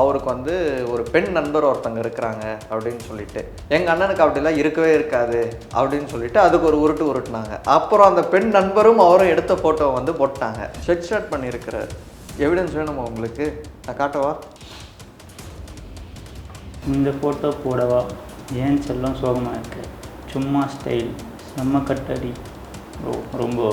அவருக்கு வந்து ஒரு பெண் நண்பர் ஒருத்தங்க இருக்கிறாங்க அப்படின்னு சொல்லிட்டு, எங்கள் அண்ணனுக்கு அப்படிலாம் இருக்கவே இருக்காது அப்படின்னு சொல்லிட்டு அதுக்கு ஒரு உருட்டு உருட்டுனாங்க. அப்புறம் அந்த பெண் நண்பரும் அவரும் எடுத்த ஃபோட்டோ வந்து போட்டாங்க. ஷெட் ஷாட் பண்ணியிருக்கிறார். எவிடன்ஸ் வேணுமா உங்களுக்கு? நான் காட்டவா? இந்த ஃபோட்டோ போடவா? ஏன் செல்லம் சோகமாக இருக்கு? சும்மா ஸ்டைல் செம்ம கட்டடி. ரொம்ப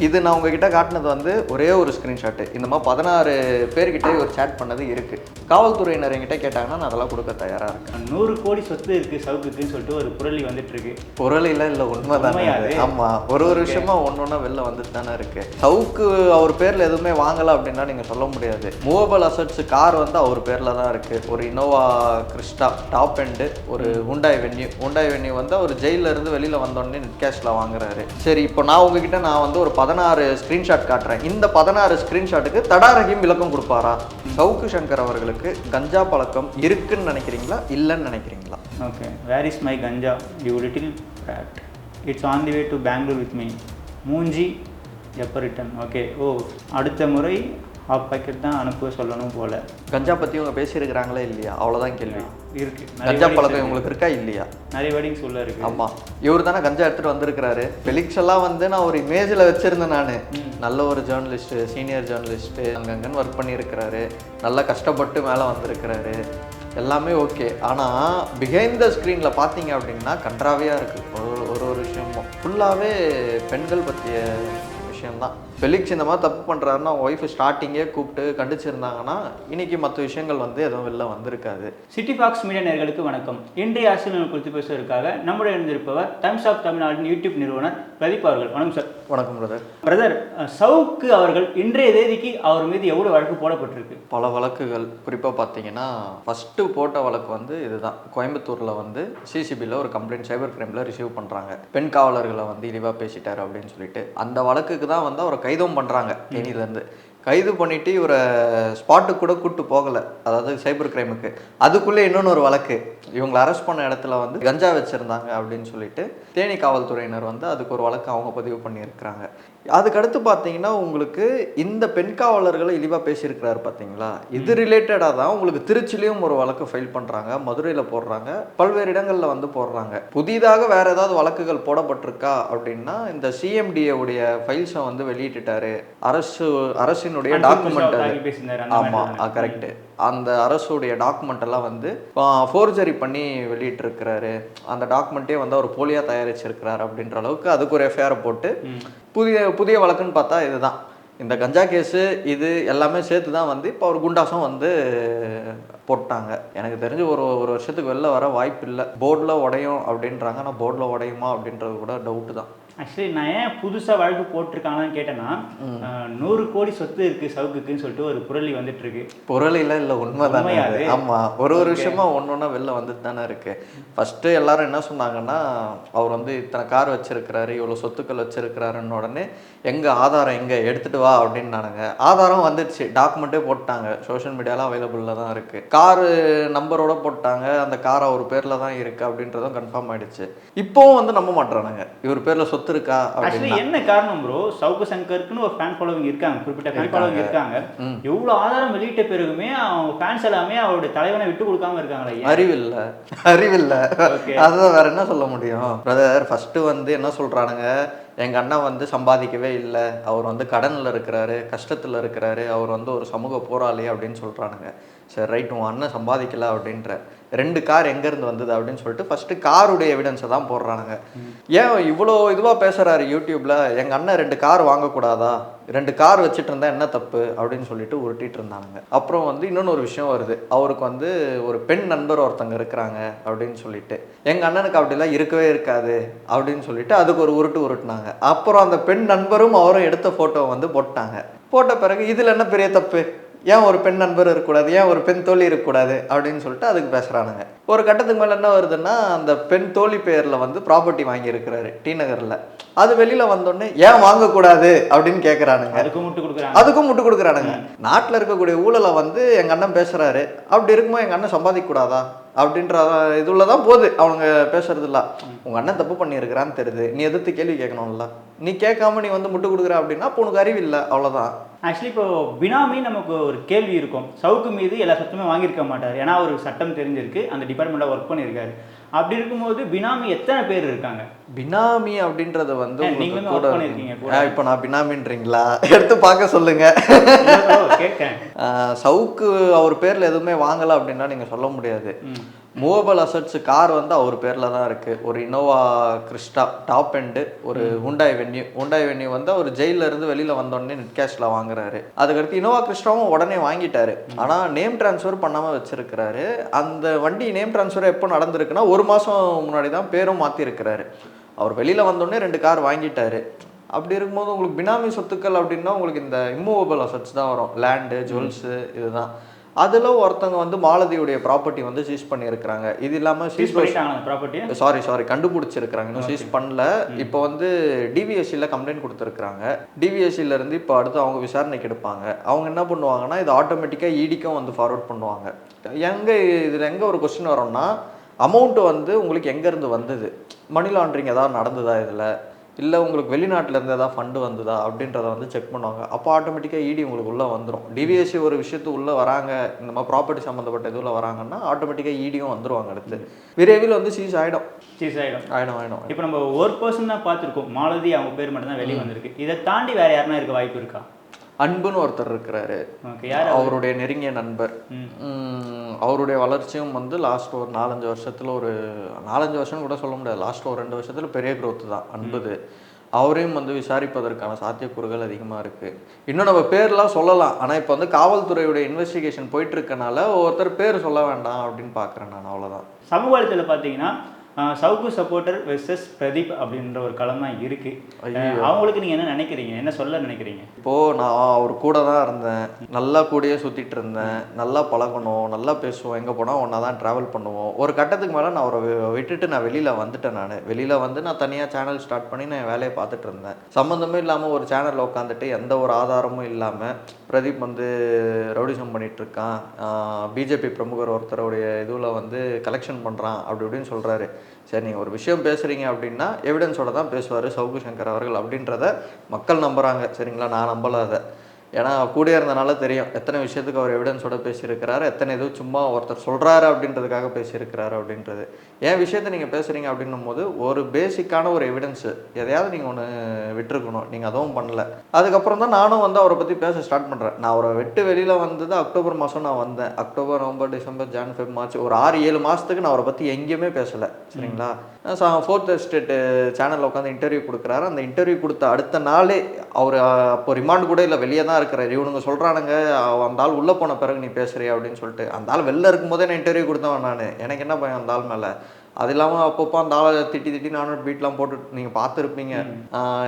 இது நான் உங்ககிட்ட காட்டினது வந்து ஒரே ஒரு ஸ்க்ரீன்ஷாட்டு. இந்த மாதிரி 16 பேர்கிட்ட ஒரு சேட் பண்ணது இருக்குது. காவல்துறையினர் என்கிட்ட கேட்டாங்கன்னா நான் அதெல்லாம் கொடுக்க தயாராக இருக்கேன். 100 கோடி சொத்து இருக்குது சவுக்குன்னு சொல்லிட்டு ஒரு புரளி வந்துட்டு இருக்கு. புரளில இல்லை, உண்மை தானே? ஆமாம், ஒரு விஷயமா ஒன்றா வெளில வந்துட்டு தானே இருக்கு. சவுக்கு அவர் பேரில் எதுவுமே வாங்கலை அப்படின்னா நீங்கள் சொல்ல முடியாது. மூவபிள் அசட்ஸ் கார் வந்து அவர் பேரில் தான் இருக்குது. ஒரு இனோவா கிறிஸ்டா டாப் எண்டு, ஒரு ஹுண்டாய் வென்யூ வந்து அவர் ஜெயிலில் இருந்து வெளியில் வந்தோடனே நெட் கேஷில் வாங்குறாரு. சரி, இப்போ நான் உங்ககிட்ட நான் வந்து ஒரு 16 ஸ்க்ரீன்ஷாட் காட்டுறேன். இந்த 16 ஸ்க்ரீன்ஷாட்டுக்கு தடா ரஹீம் விளக்கம் கொடுப்பாரா? சவுக்கு சங்கர் அவர்களுக்கு கஞ்சா பழக்கம் இருக்குன்னு நினைக்கிறீங்களா, இல்லைன்னு நினைக்கிறீங்களா? Okay, where is my ganja you little rat? It's on the way to Bangalore with me. மூஞ்சி எப்போ ரிட்டன்? ஓகே, அடுத்த முறை ஹாஃப் பேக்கெட் தான் அனுப்ப சொல்லணும் போல. கஞ்சா பற்றி இவங்க பேசியிருக்கிறாங்களே இல்லையா? அவ்வளோதான் கேள்வி. இருக்கு. கஞ்சா பழக்கம் இவங்களுக்கு இருக்கா இல்லையா? நிறைய வெட்டிங்ஸ் உள்ள இருக்கு. ஆமாம், இவர் தானே கஞ்சா எடுத்துகிட்டு வந்திருக்கிறாரு. ஃபெலிக்ஸ் எல்லாம் வந்து நான் ஒரு இமேஜில் வச்சுருந்தேன். நான் நல்ல ஒரு ஜேர்னலிஸ்ட்டு, சீனியர் ஜேர்னலிஸ்ட்டு, அங்கங்கன்னு ஒர்க் பண்ணியிருக்கிறாரு, நல்லா கஷ்டப்பட்டு மேலே வந்திருக்கிறாரு, எல்லாமே ஓகே. ஆனால் பிஹைண்ட் த ஸ்க்ரீனில் பார்த்தீங்க அப்படின்னா கன்றாவியாக இருக்குது. ஒரு விஷயமும் ஃபுல்லாகவே பெண்கள் பற்றிய விஷயம்தான். ஃபெலிக்ஸ் இந்த மாதிரி தப்பு பண்ணுறாருன்னா அவங்க ஒய்ஃபு ஸ்டார்டிங்கே கூப்பிட்டு கண்டிச்சிருந்தாங்கன்னா இன்றைக்கி மற்ற விஷயங்கள் வந்து எதுவும் வெளில வந்திருக்காது. சிட்டி ஃபாக்ஸ் மீடியா நேயர்களுக்கு வணக்கம். இன்றைய அரசியல் குறித்து பேசுவதற்காக நம்முடைய இருந்திருப்பவர் டைம்ஸ் ஆஃப் தமிழ்நாட்டின் யூடியூப் நிறுவனர் பிரதீப் அவர்கள். வணக்கம் சார். வணக்கம் பிரதர். சவுக்கு அவர்கள் இன்றைய தேதிக்கு அவர் மீது எவ்வளோ வழக்கு போடப்பட்டிருக்கு? பல வழக்குகள். குறிப்பாக பார்த்தீங்கன்னா ஃபஸ்ட்டு போட்ட வழக்கு வந்து இதுதான். கோயம்புத்தூரில் வந்து சிசிபியில் ஒரு கம்ப்ளைண்ட் சைபர் கிரைமில் ரிசீவ் பண்ணுறாங்க. பெண் காவலர்களை வந்து இழிவாக பேசிட்டார் அப்படின்னு சொல்லிட்டு அந்த வழக்குக்கு தான் வந்து அவரை கைதும் பண்ணுறாங்க. தேனியிலேருந்து கைது பண்ணிவிட்டு இவரை ஸ்பாட்டுக்கு கூட கூப்பிட்டு போகலை, அதாவது சைபர் கிரைமுக்கு. அதுக்குள்ளே இன்னொன்று ஒரு வழக்கு, இவங்களை அரெஸ்ட் பண்ண இடத்துல வந்து கஞ்சா வச்சுருந்தாங்க அப்படின்னு சொல்லிட்டு தேனி காவல்துறையினர் வந்து அதுக்கு ஒரு வழக்கு அவங்க பதிவு பண்ணியிருக்கிறாங்க. அதுக்கடுத்து பார்த்தீங்கன்னா உங்களுக்கு இந்த பெண் காவலர்களை இழிவாக பேசியிருக்கிறாரு பார்த்தீங்களா, இது ரிலேட்டடாக தான் உங்களுக்கு திருச்சிலையும் ஒரு வழக்கு ஃபைல் பண்ணுறாங்க, மதுரையில் போடுறாங்க, பல்வேறு இடங்களில் வந்து போடுறாங்க. புதிதாக வேறு ஏதாவது வழக்குகள் போடப்பட்டிருக்கா அப்படின்னா இந்த சிஎம்டிஏ உடைய ஃபைல்ஸை வந்து வெளியிட்டுட்டாரு. அரசினுடைய டாக்குமெண்ட். ஆமாம், கரெக்டு. அந்த அரசுடைய டாக்குமெண்ட் எல்லாம் வந்து ஃபோர்ஜரி பண்ணி வெளியிட்டிருக்கிறாரு. அந்த டாக்குமெண்ட்டே வந்து அவர் போலியாக தயாரிச்சிருக்கிறார் அப்படின்ற அளவுக்கு அதுக்கு ஒரு எஃப்ஐஆரை போட்டு புதிய வழக்குன்னு பார்த்தா இதுதான். இந்த கஞ்சா கேஸு இது எல்லாமே சேர்த்து தான் வந்து இப்போ அவர் குண்டாசம் வந்து போட்டாங்க. எனக்கு தெரிஞ்சு ஒரு வருஷத்துக்கு வெளில வர வாய்ப்பு இல்லை. போர்டில் உடையும் அப்படின்றாங்க, ஆனால் போர்டில் உடையுமா அப்படின்றது கூட டவுட்டு தான். ஆக்சுவலி நான் ஏன் புதுசாக வழக்கு போட்டிருக்காங்கன்னு கேட்டேன்னா 100 கோடி சொத்து இருக்குது சவுக்குன்னு சொல்லிட்டு ஒரு புரளி வந்துட்டு இருக்கு. புரளில இல்லை, உண்மை தானே? ஆமாம், ஒரு விஷயமா ஒன்றா வெளில வந்துட்டு தானே இருக்கு. ஃபஸ்ட்டு எல்லாரும் என்ன சொன்னாங்கன்னா அவர் வந்து இத்தனை கார் வச்சிருக்கிறாரு, இவ்வளோ சொத்துக்கள் வச்சிருக்கிறாருன்னு உடனே ஆதாரம் எங்கே எடுத்துகிட்டு வா அப்படின்னு நானுங்க. ஆதாரம் வந்துடுச்சு, டாக்குமெண்ட்டே போட்டாங்க, சோஷியல் மீடியாலாம் அவைலபிளில் தான் இருக்குது. காரு நம்பரோட போட்டாங்க, அந்த கார் அவர் பேரில் தான் இருக்குது அப்படின்றதும் கன்ஃபார்ம் ஆகிடுச்சு. இப்போவும் வந்து நம்ப மாட்டுறானுங்க இவர் பேரில் சொத்து இருக்கா அப்படின்னு. என்ன காரணம் ப்ரோ? சவுக்கு சங்கருக்குன்னு ஒரு ஃபேன் ஃபாலோவிங் இருக்காங்க, குறிப்பிட்ட ஃபேன் ஃபாலோவிங் இருக்காங்க. எவ்வளோ ஆதாரம் வெளியிட்ட பிறகுமே அவங்க ஃபேன்ஸ் எல்லாமே அவருடைய தலைவனை விட்டு கொடுக்காம இருக்காங்களே. அறிவில்லை. அதுதான் வேற என்ன சொல்ல முடியும் பிரதர். ஃபர்ஸ்ட் வந்து என்ன சொல்றானுங்க, எங்கள் அண்ணன் வந்து சம்பாதிக்கவே இல்லை, அவர் வந்து கடனில் இருக்கிறாரு, கஷ்டத்தில் இருக்கிறாரு, அவர் வந்து ஒரு சமூக போராளி அப்படின்னு சொல்கிறானுங்க. சரி ரைட், உன் அண்ணன் சம்பாதிக்கலை அப்படின்ற 2 கார் எங்கேருந்து வந்தது அப்படின்னு சொல்லிட்டு ஃபஸ்ட்டு காருடைய எவிடன்ஸை தான் போடுறானுங்க. ஏன் இவ்வளோ இதுவாக பேசுகிறாரு யூடியூப்பில், எங்கள் அண்ணன் 2 கார் வாங்கக்கூடாதா, 2 கார் வச்சுட்டு இருந்தால் என்ன தப்பு அப்படின்னு சொல்லிட்டு உருட்டிட்டு இருந்தானுங்க. அப்புறம் வந்து இன்னொன்று ஒரு விஷயம் வருது, அவருக்கு வந்து ஒரு பெண் நண்பர் ஒருத்தங்க இருக்கிறாங்க அப்படின்னு சொல்லிட்டு, எங்கள் அண்ணனுக்கு அப்படிலாம் இருக்கவே இருக்காது அப்படின்னு சொல்லிட்டு அதுக்கு ஒரு உருட்டுனாங்க. அப்புறம் அந்த பெண் நண்பரும் அவரும் எடுத்த ஃபோட்டோ வந்து போட்டாங்க. போட்ட பிறகு இதில் என்ன பெரிய தப்பு, ஏன் ஒரு பெண் நண்பர் இருக்கக்கூடாது, ஏன் ஒரு பெண் தோழி இருக்கக்கூடாது அப்படின்னு சொல்லிட்டு அதுக்கு பேசுகிறானுங்க. ஒரு கட்டத்துக்கு மேலே என்ன வருதுன்னா அந்த பெண் தோழி பேரில் வந்து ப்ராப்பர்ட்டி வாங்கியிருக்கிறாரு டி நகரில். அது வெளியில் வந்தோடனே ஏன் வாங்கக்கூடாது அப்படின்னு கேட்குறானுங்க. அதுக்கும் முட்டு கொடுக்குறானுங்க. நாட்டில் இருக்கக்கூடிய ஊழலை வந்து எங்கள் அண்ணன் பேசுகிறாரு, அப்படி இருக்கும்போது எங்கள் அண்ணன் சம்பாதிக்கக்கூடாதா அப்படின்ற இதுல தான் போகுது அவங்க பேசுறது இல்லை. உங்கள் அண்ணன் தப்பு பண்ணியிருக்கிறான்னு தெரியுது, நீ எதிர்த்து கேள்வி கேட்கணும்ல, நீ கேட்காம நீ வந்து முட்டு கொடுக்குற அப்படின்னா அப்போ உனக்கு அறிவு இல்லை, அவ்வளோதான். ஆக்சுவலி இப்போ பினாமி நமக்கு ஒரு கேள்வி இருக்கும். சவுக்கு மீது எல்லா சட்டமே வாங்கியிருக்க மாட்டார், ஏன்னா அவருக்கு சட்டம் தெரிஞ்சிருக்கு, அந்த டிபார்ட்மெண்ட்டில் ஒர்க் பண்ணியிருக்காரு. அப்படி இருக்கும்போது பினாமி எத்தனை பேர் இருக்காங்க? பினாமி அப்படின்றது வந்து நீங்களுமே ஒர்க் பண்ணியிருக்கீங்க கூட. இப்போ நான் பினாமின்றீங்களா? எடுத்து பார்க்க சொல்லுங்க. கேட்கேன். சவுக்கு அவர் பேர்ல எதுவுமே வாங்கலை அப்படின்னா நீங்க சொல்ல முடியாது. மூவபிள் அசட்ஸ் கார் வந்து அவர் பேரில் தான் இருக்குது. ஒரு இனோவா கிறிஸ்டா டாப் எண்டு, ஒரு ஹுண்டாய் வென்யூ வந்து அவர் ஜெயிலிருந்து வெளியில் வந்தோடனே நெட் கேஷில் வாங்குறாரு. அதுக்கடுத்து இனோவா கிறிஸ்டாவும் உடனே வாங்கிட்டாரு. ஆனால் நேம் ட்ரான்ஸ்ஃபர் பண்ணாமல் வச்சிருக்கிறாரு. அந்த வண்டி நேம் ட்ரான்ஸ்ஃபர் எப்போ நடந்திருக்குன்னா 1 மாதம் முன்னாடி தான் பேரும் மாற்றிருக்கிறாரு. அவர் வெளியில் வந்தோடனே 2 கார் வாங்கிட்டாரு. அப்படி இருக்கும்போது உங்களுக்கு பினாமி சொத்துக்கள் அப்படின்னா உங்களுக்கு இந்த இம்மூவபிள் அசட்ஸ் தான் வரும். லேண்டு, ஜுவல்ஸு, இதுதான். அதில் ஒருத்தவங்க வந்து மாலதியுடைய ப்ராப்பர்ட்டி வந்து சீஸ் பண்ணியிருக்கிறாங்க. இது இல்லாமல் சாரி கண்டுபிடிச்சிருக்கிறாங்க, இன்னும் சீஸ் பண்ணல. இப்போ வந்து டிவிஎஸ்சியில் கம்ப்ளைண்ட் கொடுத்துருக்குறாங்க. டிவிஎஸ்சிலேருந்து இப்போ அடுத்து அவங்க விசாரணைக்கு எடுப்பாங்க. அவங்க என்ன பண்ணுவாங்கன்னா இது ஆட்டோமேட்டிக்காக இடிக்கும் வந்து ஃபார்வர்ட் பண்ணுவாங்க. இதில் எங்கே ஒரு கொஸ்டின் வரோம்னா, அமௌண்ட்டு வந்து உங்களுக்கு எங்கேருந்து வந்தது, மணி லாண்ட்ரிங் ஏதாவது நடந்ததா இதில், இல்லை உங்களுக்கு வெளிநாட்டிலேருந்து ஏதாவது ஃபண்டு வந்ததா அப்படின்றத வந்து செக் பண்ணுவாங்க. அப்போ ஆட்டோமேட்டிக்காக இடி உங்களுக்கு உள்ளே வந்துடும். டிவிஎஸ்சி ஒரு விஷயத்து உள்ளே வராங்க, இந்த மாதிரி ப்ராப்பர்ட்டி சம்மந்தப்பட்ட இதுவில் வராங்கன்னா ஆட்டோமேட்டிக்காக இடியும் வந்துடுவாங்க. அடுத்து விரைவில் வந்து சீஸ் ஆகிடும். இப்போ நம்ம ஒரு பர்சன் தான் பார்த்துருக்கோம், மாலதி அவங்க பேர் மட்டும் தான் வெளியே வந்திருக்கு. இதை தாண்டி வேறு யாருன்னா இருக்க வாய்ப்பு இருக்கா? அன்புன்னு ஒருத்தர் இருக்கிறாரு, அவருடைய நெருங்கிய நண்பர். அவருடைய வளர்ச்சியும் வந்து லாஸ்ட் ஒரு 4-5 வருஷத்தில், ஒரு 4-5 வருஷம் கூட சொல்ல முடியாது, லாஸ்ட் ஒரு 2 வருஷத்தில் பெரிய growth தான் அன்புது. அவரையும் வந்து விசாரிப்பதற்கான சாத்தியக்கூறுகள் அதிகமாக இருக்குது. இன்னும் நம்ம பேர்லாம் சொல்லலாம், ஆனால் இப்போ வந்து காவல்துறையுடைய இன்வெஸ்டிகேஷன் போயிட்டு இருக்கனால ஒருத்தர் பேர் சொல்ல வேண்டாம் அப்படின்னு பார்க்குறேன் நான். அவ்வளோதான். சமூக வலைத்தளத்தில் பார்த்தீங்கன்னா சவுக்கு சப்போர்ட்டர் வெர்சஸ் பிரதீப் அப்படின்ற ஒரு களம் தான் இருக்கு. அவங்களுக்கு நீங்க என்ன நினைக்கிறீங்க, என்ன சொல்ல நினைக்கிறீங்க? இப்போ நான் அவர் கூட தான் இருந்தேன், நல்லா கூடயே சுத்திட்டு இருந்தேன், நல்லா பழகணும், நல்லா பேசுவோம், எங்க போனா ஒன்னா தான் டிராவல் பண்ணுவோம். ஒரு கட்டத்துக்கு மேல நான் அவரை விட்டுட்டு நான் வெளியில வந்துட்டேன். வெளியில வந்து நான் தனியா சேனல் ஸ்டார்ட் பண்ணி நான் வேலையை பார்த்துட்டு இருந்தேன். சம்மந்தமே இல்லாம ஒரு சேனல்ல உட்காந்துட்டு எந்த ஒரு ஆதாரமும் இல்லாம பிரதீப் வந்து ரவுடிசம் பண்ணிட்டு இருக்கான், பிஜேபி பிரமுகர் ஒருத்தருடைய இதுல வந்து கலெக்ஷன் பண்றான் அப்படி இப்படின்னு சொல்றாரு. சரி, நீங்கள் ஒரு விஷயம் பேசுகிறீங்க அப்படின்னா எவிடன்ஸோட தான் பேசுவார் சவுக்கு சங்கர் அவர்கள் அப்படின்றத மக்கள் நம்புகிறாங்க. சரிங்களா, நான் நம்பலை அதை. ஏன்னா கூட இருந்தனால தெரியும் எத்தனை விஷயத்துக்கு அவர் எவிடன்ஸோட பேசியிருக்கிறாரு, எத்தனை இது சும்மா ஒருத்தர் சொல்கிறாரு அப்படின்றதுக்காக பேசியிருக்கிறாரு அப்படின்றது. ஏன் விஷயத்தை நீங்கள் பேசுகிறீங்க அப்படின்னும் போது ஒரு பேசிக்கான ஒரு எவிடன்ஸு எதையாவது நீங்கள் ஒன்று விட்டுருக்கணும். நீங்கள் அதுவும் பண்ணல. அதுக்கப்புறம் தான் நானும் வந்து அவரை பற்றி பேச ஸ்டார்ட் பண்ணுறேன். நான் அவரை விட்டு வெளியில் வந்தது அக்டோபர் மாதம் நான் வந்தேன். October, November, December, John, Feb, March, ஒரு 6-7 மாதத்துக்கு நான் அவரை பற்றி எங்கேயுமே பேசலை. சரிங்களா, 4th எஸ்டேட் சேனலில் உட்காந்து இன்டர்வியூ கொடுக்குறாரு. அந்த இன்டர்வியூ கொடுத்த அடுத்த நாளே அவர் அப்போ ரிமாண்ட் கூட இல்லை, வெளியே தான் இருக்கிறார். இவனுங்க சொல்கிறானுங்க அந்த ஆள் உள்ளே போன பிறகு நீ பேசுறியா அப்படின்னு சொல்லிட்டு. அந்த ஆள் வெளில இருக்கும்போதே நான் இன்டர்வியூ கொடுத்தவன் நான். எனக்கு என்ன பயம் அந்த ஆள் மேலே. அது இல்லாமல் அப்பப்போ அந்த ஆளை திட்டி நானும் பீட்லாம் போட்டுட்டு நீங்கள் பார்த்துருப்பீங்க,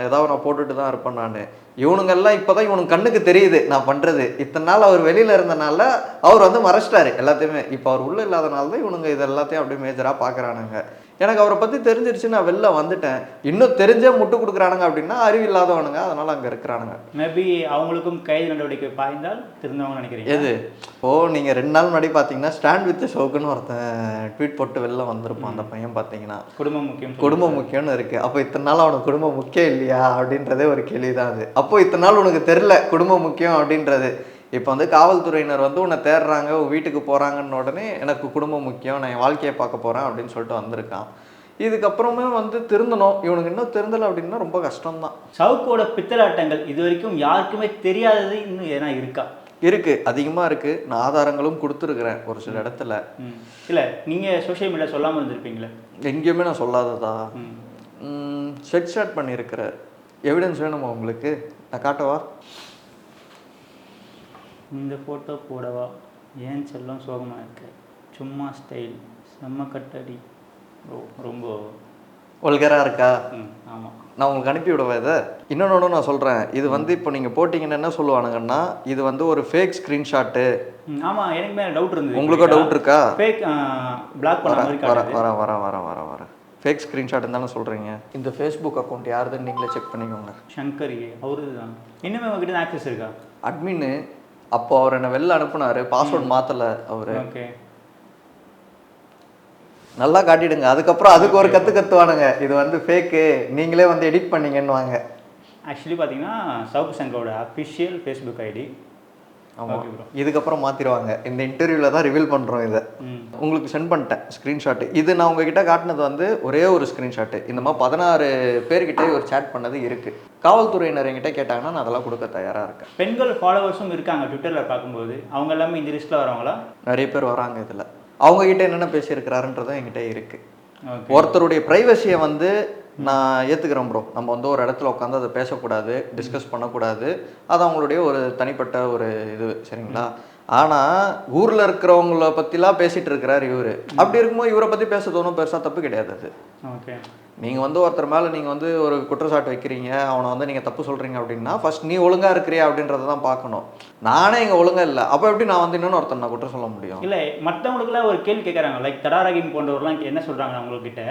ஏதாவது நான் போட்டுட்டு தான் இருப்பேன் நான். இவனுங்கெல்லாம் இப்போ தான் இவனுக்கு கண்ணுக்கு தெரியுது நான் பண்ணுறது. இத்தனை நாள் அவர் வெளியில் இருந்தனால அவர் வந்து மறைச்சிட்டாரு எல்லாத்தையுமே. இப்போ அவர் உள்ளே இல்லாதனால தான் இவனுங்க இது எல்லாத்தையும் அப்படியே மேஜராக பார்க்குறானுங்க. எனக்கு அவரை பற்றி தெரிஞ்சிருச்சு, நான் வெளில வந்துட்டேன். இன்னும் தெரிஞ்சே முட்டு கொடுக்குறானுங்க அப்படின்னா அறிவு இல்லாதவனுங்க, அதனால் அங்கே இருக்கிறானுங்க. மேபி அவங்களுக்கும் கைது நடவடிக்கை பாய்ந்தால் திருந்தவங்க நினைக்கிறீங்க. எது இப்போது நீங்கள் 2 நாள் முன்னாடி பார்த்தீங்கன்னா ஸ்டாண்ட் வித் சவுக்குன்னு ஒருத்தன் ட்வீட் போட்டு வெளில வந்திருப்பான். அந்த பையன் பார்த்தீங்கன்னா குடும்பம் முக்கியம்னு இருக்குது. அப்போ இத்தனை நாள் அவனுக்கு குடும்பம் முக்கியம் இல்லையா அப்படின்றதே ஒரு கேள்வி தான் அது. அப்போது இத்தனை நாள் உனக்கு தெரில குடும்பம் முக்கியம் அப்படின்றது. இப்போ வந்து காவல்துறையினர் வந்து உன்னை தேடுறாங்க, உன் வீட்டுக்கு போகிறாங்கன்னு உடனே எனக்கு குடும்பம் முக்கியம், நான் என் வாழ்க்கையை பார்க்க போகிறேன் அப்படின்னு சொல்லிட்டு வந்திருக்கான். இதுக்கப்புறமே வந்து திருந்தணும். இவனுக்கு இன்னும் திருந்தலை அப்படின்னா ரொம்ப கஷ்டம்தான். சவுக்கோட பித்தலாட்டங்கள் இது வரைக்கும் யாருக்குமே தெரியாதது இன்னும் ஏன்னா இருக்கா? இருக்குது, அதிகமாக இருக்குது. நான் ஆதாரங்களும் கொடுத்துருக்குறேன் ஒரு சில இடத்துல. இல்லை, நீங்கள் சோஷியல் மீடியா சொல்லாமல் இருந்திருப்பீங்களே? எங்கேயுமே நான் சொல்லாததா? ஸ்டார்ட் பண்ணியிருக்கிறார். எவிடன்ஸ் வேணுமா உங்களுக்கு? நான் காட்டவா? இந்த ஃபோட்டோ போடவா? ஏன் செல்லம் சோகமாக இருக்கு, சும்மா ஸ்டைல், செம்ம கட்டடி, ரொம்ப ஒல்கராக இருக்கா? ஆமாம், நான் உங்களுக்கு அனுப்பி விடுவேன் இதை. இன்னொன்று நான் சொல்கிறேன், இது வந்து இப்போ நீங்கள் போட்டிங்கன்னு என்ன சொல்லுவானுங்கன்னா இது வந்து ஒரு ஃபேக் ஸ்க்ரீன்ஷாட்டு. ஆமாம், எனக்கு மேலே டவுட் இருந்தது. உங்களுக்கும் டவுட் இருக்கா? ஃபேக் பிளாக் வரேன் ஃபேக் ஸ்க்ரீன்ஷாட் இருந்தாலும் சொல்கிறீங்க. இந்த ஃபேஸ்புக் அக்கௌண்ட் யாருதுன்னு நீங்களே செக் பண்ணிக்கோங்க. சங்கரி அவரு தான். இன்னுமே உங்ககிட்ட ஆக்சஸ் இருக்கா? அட்மின்னு அப்போ அவர் என்னை வெளில அனுப்புனார், பாஸ்வேர்ட் மாற்றலை அவர். ஓகே, நல்லா காட்டிடுங்க. அதுக்கப்புறம் அதுக்கு ஒரு கற்றுவானுங்க, இது வந்து ஃபேக்கு, நீங்களே வந்து எடிட் பண்ணீங்கன்னு வாங்க. ஆக்சுவலி பார்த்தீங்கன்னா சவுக்கு சங்கரோட அஃபிஷியல் ஃபேஸ்புக் ஐடி. ஆமாம், ஓகே ப்ரோ. இதுக்கப்புறம் மாற்றிடுவாங்க. இந்த இன்டர்வியூவில் தான் ரிவீல் பண்ணுறோம் இதை. உங்களுக்கு சென்ட் பண்ணிட்டேன் ஸ்க்ரீன்ஷாட்டு. இது நான் உங்ககிட்ட காட்டினது வந்து ஒரே ஒரு ஸ்க்ரீன்ஷாட்டு. இந்த மாதிரி 16 பேர்கிட்ட ஒரு சேட் பண்ணது இருக்குது. காவல்துறையினர் என்கிட்ட கேட்டாங்கன்னா நான் அதெல்லாம் கொடுக்க தயாராக இருக்கேன். பெண்கள் ஃபாலோவர்ஸும் இருக்காங்க ட்விட்டரில் பார்க்கும்போது. அவங்க எல்லாமே இந்த லிஸ்ட்டில் வரவங்களா? நிறைய பேர் வராங்க இதில். அவங்ககிட்ட என்னென்ன பேசியிருக்கிறாருன்றதும் என்கிட்ட இருக்குது. ஓகே. ஒருத்தருடைய ப்ரைவசியை வந்து நான் ஏற்றுக்கிறேன் ப்ரோ. நம்ம வந்து ஒரு இடத்துல உட்காந்து அதை பேசக்கூடாது, டிஸ்கஸ் பண்ணக்கூடாது. அது அவங்களுடைய ஒரு தனிப்பட்ட ஒரு இது, சரிங்களா? ஆனால் ஊரில் இருக்கிறவங்கள பற்றிலாம் பேசிகிட்டு இருக்கிறார் இவர். அப்படி இருக்கும்போது இவரை பற்றி பேச தோணும், பெருசாக தப்பு கிடையாது அது. ஓகே. நீங்கள் வந்து ஒருத்தர் மேலே நீங்கள் வந்து ஒரு குற்றச்சாட்டு வைக்கிறீங்க, அவனை வந்து நீங்கள் தப்பு சொல்கிறீங்க அப்படின்னா ஃபர்ஸ்ட் நீ ஒழுங்காக இருக்கிறியா அப்படின்றத தான் பார்க்கணும். நானே இங்கே ஒழுங்காக இல்லை, அப்போ எப்படி நான் வந்து இன்னொன்று ஒருத்தர் நான் குற்றம் சொல்ல முடியும்? இல்லை, மற்றவங்களுக்குலாம் ஒரு கேள்வி கேட்குறாங்க. லைக் தடாரகிம் போன்றவர்லாம் என்ன சொல்கிறாங்க அவங்கக்கிட்ட,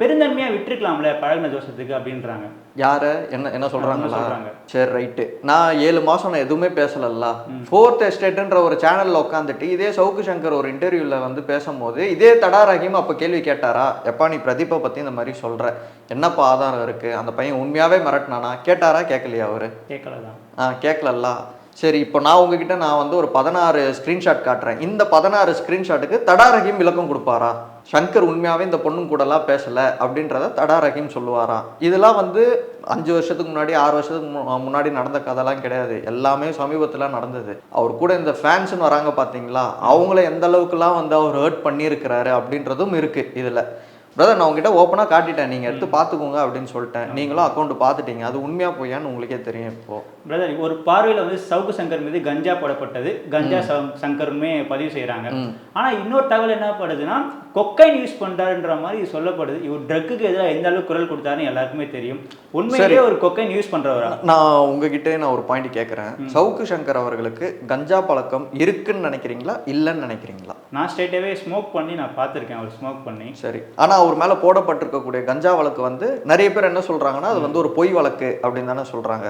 பெருந்தன்மையாக விட்டுருக்கலாம்ல பழகின தோஷத்துக்கு அப்படின்றாங்க. யாரை என்ன சொல்கிறாங்களா? சொல்கிறாங்க. சரி, ரைட்டு. நான் 7 மாதம் நான் எதுவுமே பேசலல்ல. 4th எஸ்டேட்டுன்ற ஒரு சேனலில் உட்காந்துட்டு இதே சவுக்கு சங்கர் ஒரு இன்டர்வியூவில் வந்து பேசும்போது இதே தடாரகிம் அப்போ கேள்வி கேட்டாரா? எப்பா நீ பிரதீப்பை பற்றி இந்த மாதிரி சொல்கிற, என்னப்பா ஆதாரம் இருக்குது? அந்த பையன் உண்மையாகவே மிரட்டினானா? கேட்டாரா கேட்கலையா அவர்? கேட்கல தான். கேட்கலல்ல. சரி, இப்போ நான் உங்ககிட்ட நான் வந்து ஒரு 16 ஸ்க்ரீன்ஷாட் காட்டுறேன். இந்த 16 ஸ்க்ரீன்ஷாட்டுக்கு தடாரகிம் விளக்கம் கொடுப்பாரா? சங்கர் உண்மையாகவே இந்த பொண்ணும் கூடலாம் பேசலை அப்படின்றத தடாரகிம் சொல்லுவாரா? இதெல்லாம் வந்து 5 வருஷத்துக்கு முன்னாடி 6 வருஷத்துக்கு முன்னாடி நடந்த கதைலாம் கிடையாது. எல்லாமே சமீபத்தில் நடந்தது. அவர் கூட இந்த ஃபேன்ஸ்னு வராங்க பார்த்தீங்களா, அவங்கள எந்த அளவுக்குலாம் வந்து அவர் ஹர்ட் பண்ணியிருக்கிறாரு அப்படின்றதும் இருக்குது இதில். பிரதர், நான் உங்ககிட்ட ஓப்பனாக காட்டிட்டேன், நீங்கள் எடுத்து பார்த்துக்கோங்க அப்படின்னு சொல்லிட்டேன். நீங்களும் அக்கௌண்ட் பார்த்துட்டீங்க. அது உண்மையாக போயான்னு உங்களுக்கே தெரியும். இப்போது பிரதர், ஒரு பார்வையில் வந்து சவுக்கு சங்கர் மீது கஞ்சா போடப்பட்டது, கஞ்சா சங்கருமே பதிவு செய்கிறாங்க. ஆனால் இன்னொரு தகவல் என்ன படுதுன்னா, கொக்கைன் யூஸ் பண்ணுறாருன்ற மாதிரி சொல்லப்படுது. இவர் ட்ரக்குக்கு எதிராக எந்த அளவுக்கு குரல் கொடுத்தாருன்னு எல்லாருக்குமே தெரியும். உண்மையிலேயே ஒரு கொக்கைன் யூஸ் பண்ணுறவரா? நான் உங்ககிட்ட நான் ஒரு பாயிண்ட் கேட்குறேன். சவுக்கு சங்கர் அவர்களுக்கு கஞ்சா பழக்கம் இருக்குன்னு நினைக்கிறீங்களா, இல்லைன்னு நினைக்கிறீங்களா? நான் ஸ்ட்ரெயிட்டாகவே ஸ்மோக் பண்ணி நான் பார்த்துருக்கேன், அவர் ஸ்மோக் பண்ணி. சரி, ஆனால் அவர் மேலே போடப்பட்டிருக்கக்கூடிய கஞ்சா வழக்கு வந்து நிறைய பேர் என்ன சொல்கிறாங்கன்னா அது வந்து ஒரு பொய் வழக்கு அப்படின்னு தானே சொல்கிறாங்க.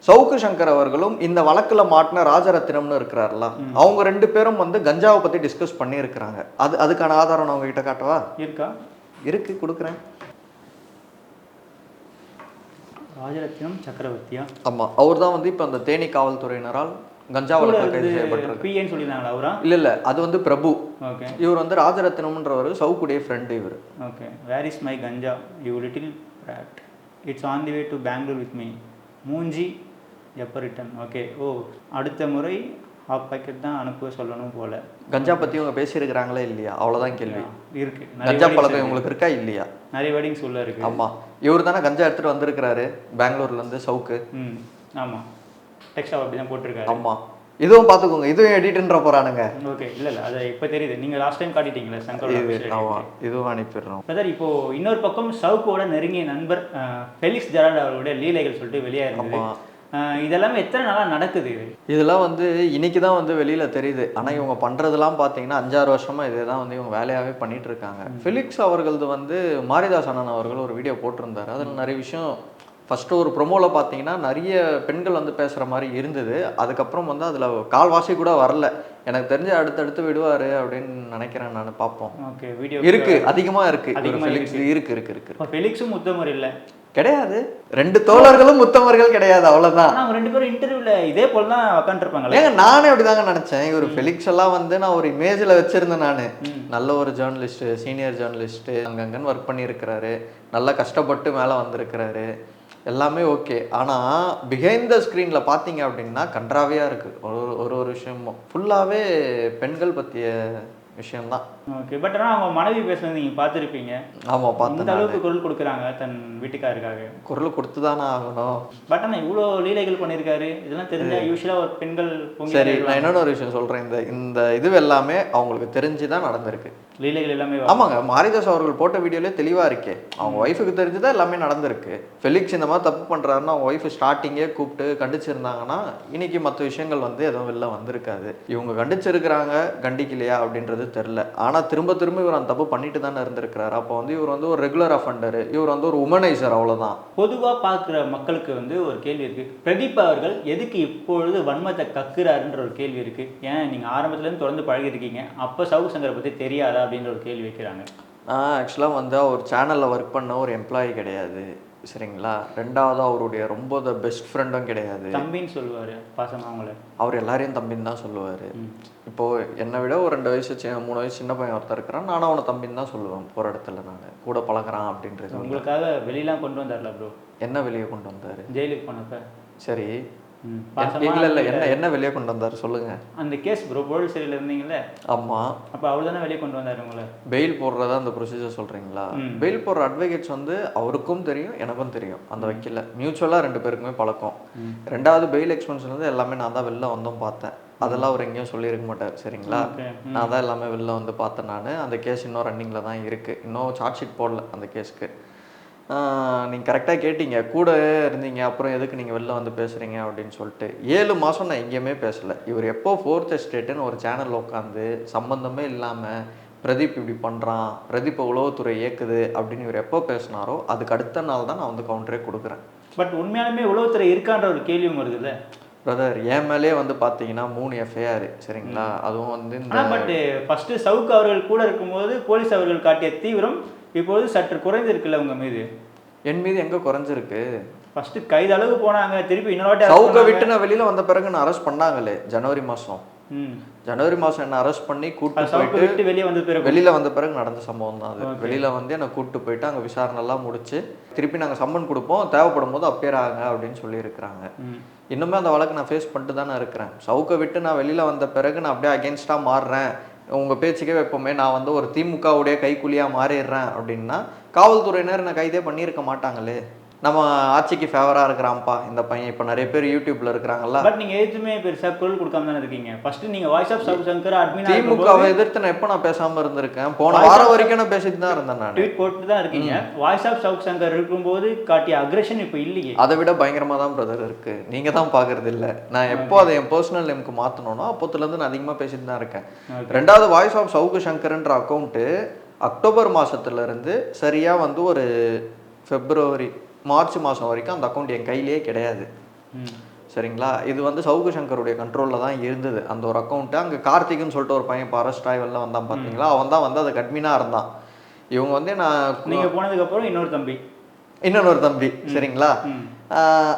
சவுக்கு சங்கர் அவர்களும் இந்த வழக்குல மாட்டின ராஜரத்தினம்னு இருக்கிறார்ல, அவங்க 2 பேரும் வந்து கஞ்சாவை பத்தி டிஸ்கஸ் பண்ணி இருக்கிறாங்க. அதுக்கான ஆதாரம் நான் உங்ககிட்ட காட்டவா? இருக்கா? இருக்கு, கொடுக்குறேன். ராஜரத்தினம் சக்கரவர்த்தியா? ஆமா, அவர் தான் வந்து இப்போ அந்த தேனி காவல்துறையினரால் கஞ்சா வழக்கில் கைது செய்யப்பட்டிருக்கு. பிஏன்னு சொல்லியிருந்தாங்களா அவரா? இல்ல அது வந்து பிரபு. ஓகே. இவர் வந்து ராஜரத்தினம்ன்றவர் சவுக்குடைய ஃப்ரெண்டு இவர். Okay. Where is my ganja you little brat, it's on the way to Bangalore with me, மூஞ்சி எப்போ ரிட்டன். ஓகே. ஓ, அடுத்த முறை ஹாஃப் பேக்கெட் தான் அனுப்ப சொல்லணும் போல. கஞ்சா பற்றி இவங்க பேசியிருக்கிறாங்களே இல்லையா, அவ்வளோதான் கேள்வி. இருக்கு. கஞ்சா பழக்கம் இவங்களுக்கு இருக்கா இல்லையா? நிறைய வெட்டிங்ஸ் உள்ள இருக்கு. ஆமாம், இவர் தானே கஞ்சா எடுத்துகிட்டு வந்திருக்கிறாரு பெங்களூர்லேருந்து சவுக்கு. ஆமாம், டெக்ஸ்ட் அப்படி தான் போட்டிருக்காரு. ஆமாம், இதுவும் பார்த்துக்கோங்க, இதுவும் எடிட்ன்ற போகிறானுங்க. ஓகே. இல்லை அது இப்போ தெரியுது. நீங்கள் லாஸ்ட் டைம் காட்டிட்டீங்களே சங்கர். ஆமாம், இதுவும் அனுப்பிடுறோம். சார், இப்போது இன்னொரு பக்கம் சவுக்கோட நெருங்கிய நண்பர் ஃபெலிக்ஸ் ஜெரால்ட் அவர்களுடைய லீலைகள் சொல்லிட்டு வெளியாக இருந்தது. இதெல்லாமே எத்தனை நாளாக நடக்குது? இதெல்லாம் வந்து இன்னைக்கு தான் வந்து வெளியில் தெரியுது. ஆனால் இவங்க பண்ணுறதுலாம் பார்த்தீங்கன்னா 5-6 வருஷமாக இதே தான் வந்து இவங்க வேலையாகவே பண்ணிட்டு இருக்காங்க. ஃபெலிக்ஸ் அவர்களது வந்து மாரிதாஸ் அண்ணன் அவர்கள் ஒரு வீடியோ போட்டிருந்தாரு. அதில் நிறைய விஷயம் ஃபஸ்ட்டு ஒரு ப்ரொமோவில் பார்த்தீங்கன்னா நிறைய பெண்கள் வந்து பேசுகிற மாதிரி இருந்தது. அதுக்கப்புறம் வந்து அதில் கால்வாசி கூட வரல. எனக்கு தெரிஞ்சு அடுத்தடுத்து விடுவார் அப்படின்னு நினைக்கிறேன் நான். பார்ப்போம். ஓகே. வீடியோ இருக்குது, அதிகமாக இருக்குது. ஃபெலிக்ஸ் இருக்கு. ஃபெலிக்ஸும் முத்தமர் இல்லை கிடையாது, 2 தோழர்களும் முத்தமர்கள் கிடையாது, அவ்வளவுதான். அவங்க 2 பேரும் இன்டர்வியூல இதே போல தான் உட்காந்துருப்பாங்க. ஏங்க, நானே அப்படிதாங்க நினைச்சேன். இவர் ஃபெலிக்ஸ் எல்லாம் வந்து நான் ஒரு இமேஜ்ல வச்சிருந்தேன். நான் நல்ல ஒரு ஜேர்னலிஸ்ட், சீனியர் ஜேர்னலிஸ்ட், அங்கங்கன்னு ஒர்க் பண்ணியிருக்கிறாரு, நல்லா கஷ்டப்பட்டு மேலே வந்திருக்கிறாரு, எல்லாமே ஓகே. ஆனால் பிஹைண்ட் த ஸ்க்ரீனில் பார்த்தீங்க அப்படின்னா கன்றாவியாக இருக்குது. ஒரு விஷயமும் ஃபுல்லாகவே பெண்கள் பற்றிய விஷயம்தான். ஓகே. பட் ஆனால் அவங்க மனைவி பேசுறது நீங்கள் பார்த்துருப்பீங்க. ஆமாம், பார்த்து. இந்த அளவுக்கு குரல் கொடுக்குறாங்க தன் வீட்டுக்காருக்காக. குரல் கொடுத்து தானே ஆகணும். பட் ஆனால் இவ்வளோ லீலைகள் பண்ணியிருக்காரு, இதெல்லாம் தெரிஞ்சா யூஸ்வலாக ஒரு பெண்கள். சரி, நான் இன்னொன்று ஒரு விஷயம் சொல்கிறேன். இந்த இது எல்லாமே அவங்களுக்கு தெரிஞ்சு தான் நடந்திருக்கு. லீலைகள் எல்லாமே. ஆமாங்க, மாரிதாஸ் அவர்கள் போட்ட வீடியோலே தெளிவாக இருக்கே. அவங்க ஒய்ஃபுக்கு தெரிஞ்சுதான் எல்லாமே நடந்திருக்கு. ஃபெலிக்ஸ் இந்த மாதிரி தப்பு பண்ணுறாருன்னா அவங்க ஒய்ஃபு ஸ்டார்டிங்கே கூப்பிட்டு கண்டிச்சிருந்தாங்கன்னா இன்னைக்கு மற்ற விஷயங்கள் வந்து எதுவும் வெளில வந்திருக்காது. இவங்க கண்டிச்சிருக்கிறாங்க, கண்டிக்கலையா அப்படின்றது தெரில. ஆனால் திரும்ப இவர் அந்த தப்பு பண்ணிட்டு தானே இருந்திருக்கிறாரு. அப்போ வந்து இவர் வந்து ஒரு ரெகுலர் அஃபண்டரு, இவர் வந்து ஒரு உமனைசர், அவ்வளோதான். பொதுவாக பார்க்குற மக்களுக்கு வந்து ஒரு கேள்வி இருக்குது. பிரதீப் அவர்கள் எதுக்கு இப்பொழுது வன்மத்தை கக்குறாருன்ற ஒரு கேள்வி இருக்குது. ஏன் நீங்கள் ஆரம்பத்துலேருந்து தொடர்ந்து பழகிருக்கீங்க, அப்போ சவுக்கு சங்கரை பற்றி தெரியாதா அப்படின்ற ஒரு கேள்வி வைக்கிறாங்க. நான் ஆக்சுவலாக வந்து ஒரு சேனலில் ஒர்க் பண்ண ஒரு எம்ப்ளாயி கிடையாது. சரிங்களா. ரெண்டாவது அவருடைய ரொம்ப பெஸ்ட் ஃப்ரெண்டும் கிடையாது. தம்பின்னு சொல்லுவாரு பாசமா அவங்கள. அவர் எல்லாரையும் தம்பின்னு தான் சொல்லுவார். இப்போது என்னை விட ஒரு 2 வயசு 3 வயசு சின்ன பையன் ஒருத்தர் இருக்கிறான். நானும் அவனை தம்பின்னு தான் சொல்லுவேன் போகிற இடத்துல. நான் கூட பழகுறான் அப்படின்றது. உங்களுக்காக வெளியெல்லாம் கொண்டு வந்தார்ல ப்ரோ? என்ன வெளியே கொண்டு வந்தார்? ஜெயிலுக்கு போனப்ப. சரி, இல்லை என்ன வெளியே கொண்டு வந்தார் சொல்லுங்க. அந்த கேஸ் ப்ரோ, போலீஸ் சிறையில் இருந்தீங்கல்ல? ஆமாம். அப்போ அவர் தானே வெளியே கொண்டு வந்தார் உங்களை? பெயில் போடுறதா அந்த ப்ரொசீஜர் சொல்கிறீங்களா? பெயில் போடுற அட்வொகேட்ஸ் வந்து அவருக்கும் தெரியும் எனக்கும் தெரியும். அந்த வக்கீல மியூச்சுவலாக 2 பேருக்குமே பழக்கம். ரெண்டாவது பெயில் எக்ஸ்பென்ஷன் வந்து எல்லாமே நான் தான் வெளில வந்தோம் பார்த்தேன். அதெல்லாம் அவர் எங்கேயும் சொல்லியிருக்க மாட்டார். சரிங்களா. நான் தான் எல்லாமே வெளில வந்து பார்த்தேன். நான் அந்த கேஸ் இன்னும் ரன்னிங்கில் தான் இருக்குது. இன்னும் சார்ஜ் ஷீட் போடல அந்த கேஸுக்கு. நீங்கள் கரெக்டாக கேட்டீங்க, கூட இருந்தீங்க அப்புறம் எதுக்கு நீங்கள் வெளில வந்து பேசுகிறீங்க அப்படின்னு சொல்லிட்டு. 7 மாதம் நான் எங்கேயுமே பேசலை. இவர் எப்போ 4th எஸ்டேட்டுன்னு ஒரு சேனலில் உட்காந்து சம்மந்தமே இல்லாமல் பிரதீப் இப்படி பண்ணுறான், பிரதீப் உளவுத்துறை இயக்குது அப்படின்னு இவர் எப்போ பேசினாரோ அதுக்கு அடுத்த நாள் தான் நான் வந்து கவுண்டரே கொடுக்குறேன். பட் உண்மையாலுமே உளவுத்துறை இருக்கான்ற ஒரு கேள்வியும் வருது இல்லை பிரதர்? என் மேலே வந்து பார்த்தீங்கன்னா 3 FIR. சரிங்களா. அதுவும் வந்து இந்த பட் ஃபஸ்ட்டு சவுக்கு அவர்கள் கூட இருக்கும்போது போலீஸ் அவர்கள் காட்டிய தீவிரம் இப்போது சற்று குறைஞ்சிருக்குல்ல உங்கள் மீது? என் மீது எங்கே குறைஞ்சிருக்கு? ஃபஸ்ட்டு கைது அளவு போனாங்க, திருப்பி இன்னொரு வாட்டி சவுக்கை விட்டு நான் வெளியில் வந்த பிறகு நான் அரெஸ்ட் பண்ணாங்களே ஜனவரி மாதம். ஜனவரி மாதம் என்ன அரெஸ்ட் பண்ணி கூப்பிட்டு போயிட்டு வெளியில் வந்த பிறகு நடந்த சம்பவம் தான் அது. வெளியில் வந்து என்னை கூப்பிட்டு போயிட்டு அங்கே விசாரணைலாம் முடிச்சு திருப்பி நாங்கள் சம்மன் கொடுப்போம், தேவைப்படும் போது அப்பியர் ஆகுங்க அப்படின்னு சொல்லியிருக்கிறாங்க. இன்னுமே அந்த வழக்கு நான் ஃபேஸ் பண்ணிட்டு தானே இருக்கிறேன். சவுக்கை விட்டு நான் வெளியில் வந்த பிறகு நான் அப்படியே அகேன்ஸ்டாக மாறுறேன், உங்கள் பேச்சுக்கே வைப்போமே, நான் வந்து ஒரு திமுகவுடைய கைக்கூலியாக மாறிடுறேன் அப்படின்னா காவல்துறையினர் என்னை கைதே பண்ணியிருக்க மாட்டாங்களே. நம்ம ஆட்சிக்கு ஃபேவராக இருக்கிறான்ப்பா இந்த பையன். இப்போ நிறைய பேர் யூடியூப்ல இருக்கிறாங்கல்ல. பட் நீங்கள் எதுவுமே பெருசாக குரல் கொடுக்காம தானே இருக்கீங்க. ஃபர்ஸ்ட் நீங்கள் voice of Savukku Shankar admin திமுகவை எதிர்த்து நான் எப்போ நான் பேசாமல் இருந்திருக்கேன்? போன வாரம் வரைக்கும் நான் பேசிட்டு தான் இருந்தேன். நான் ட்வீட் போட்டு தான் இருக்கீங்க. வாய்ஸ் ஆஃப் சவுக்கு சங்கர் இருக்கும்போது காட்டிய அக்ரெஷன் இப்போ இல்லையே. அதை விட பயங்கரமாக தான் பிரதர் இருக்கு. நீங்கள் தான் பார்க்கறது இல்லை. நான் எப்போ அதை என் பர்சனல் நேமுக்கு மாற்றணும்னா அப்போத்துலேருந்து நான் அதிகமாக பேசிட்டு தான் இருக்கேன். ரெண்டாவது வாய்ஸ் ஆஃப் சவுக்கு சங்கர்ன்ற அக்கௌண்ட்டு அக்டோபர் மாதத்துலேருந்து சரியாக வந்து ஒரு மார்ச் மாதம் வரைக்கும் அந்த அக்கௌண்ட் என் கையிலேயே கிடையாது. சரிங்களா. இது வந்து சவுக்கு சங்கருடைய கண்ட்ரோலில் தான் இருந்தது அந்த ஒரு அக்கௌண்ட்டு. அங்கே கார்த்திக்னு சொல்லிட்டு ஒரு பையன் இப்போ அரெஸ்ட் ஆகி வெளில வந்தான் பார்த்தீங்களா, அவன் தான் வந்து அதுக்கு அட்மினாக இருந்தான். இவங்க வந்து நீங்கள் போனதுக்கப்புறம் இன்னொரு தம்பி சரிங்களா.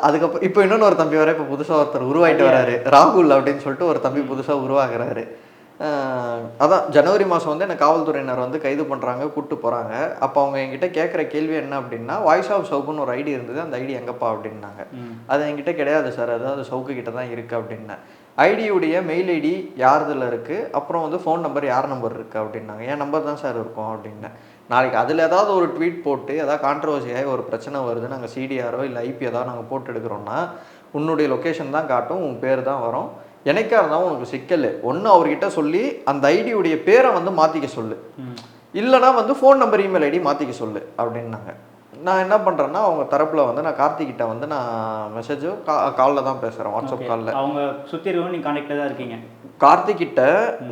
அதுக்கப்புறம் இப்போ இன்னொரு தம்பி வர இப்போ புதுசாக ஒருத்தர் உருவாயிட்டு வராரு, ராகுல் அப்படின்னு சொல்லிட்டு ஒரு தம்பி புதுசாக உருவாகிறாரு. அதான் ஜனவரி மாதம் வந்து என்னை காவல்துறையினர் வந்து கைது பண்ணுறாங்க, கூப்பிட்டு போகிறாங்க. அப்போ அவங்க என்கிட்ட கேட்குற கேள்வி என்ன அப்படின்னா, வாய்ஸ் ஆஃப் சவுக்குன்னு ஒரு ஐடி இருந்தது, அந்த ஐடி எங்கப்பா அப்படின்னாங்க. அது என்கிட்ட கிடையாது சார், அதாவது சவுக்கு கிட்ட தான் இருக்குது அப்படின்னேன். ஐடியுடைய மெயில் ஐடி யார்தில் இருக்குது, அப்புறம் வந்து ஃபோன் நம்பர் யார் நம்பர் இருக்குது அப்படின்னாங்க. என் நம்பர் தான் சார் இருக்கும் அப்படின்னேன். நாளைக்கு அதில் ஏதாவது ஒரு ட்வீட் போட்டு ஏதாவது கான்ட்ரவர்சியாக ஒரு பிரச்சனை வருது, நாங்கள் சிடிஆரோ இல்லை ஐபி ஏதாவது நாங்கள் போட்டு எடுக்கிறோன்னா உன்னுடைய லொக்கேஷன் தான் காட்டும், உன் பேர் தான் வரும். எனக்கா இருந்தாலும் உனக்கு சிக்கல், ஒன்று அவர்கிட்ட சொல்லி அந்த ஐடியுடைய பேரை வந்து மாற்றிக்க சொல்லு, இல்லைனா வந்து ஃபோன் நம்பர் இமெயில் ஐடி மாற்றிக்க சொல்லு அப்படின்னாங்க. நான் என்ன பண்ணுறேன்னா அவங்க தரப்பில் வந்து நான் கார்த்திகிட்ட வந்து நான் மெசேஜோ காலில் தான் பேசுகிறேன், வாட்ஸ்அப் காலில். அவங்க சுற்றி இருக்கவங்க நீங்கள் கான்டாக்டில் தான் இருக்கீங்க. கார்த்திகிட்ட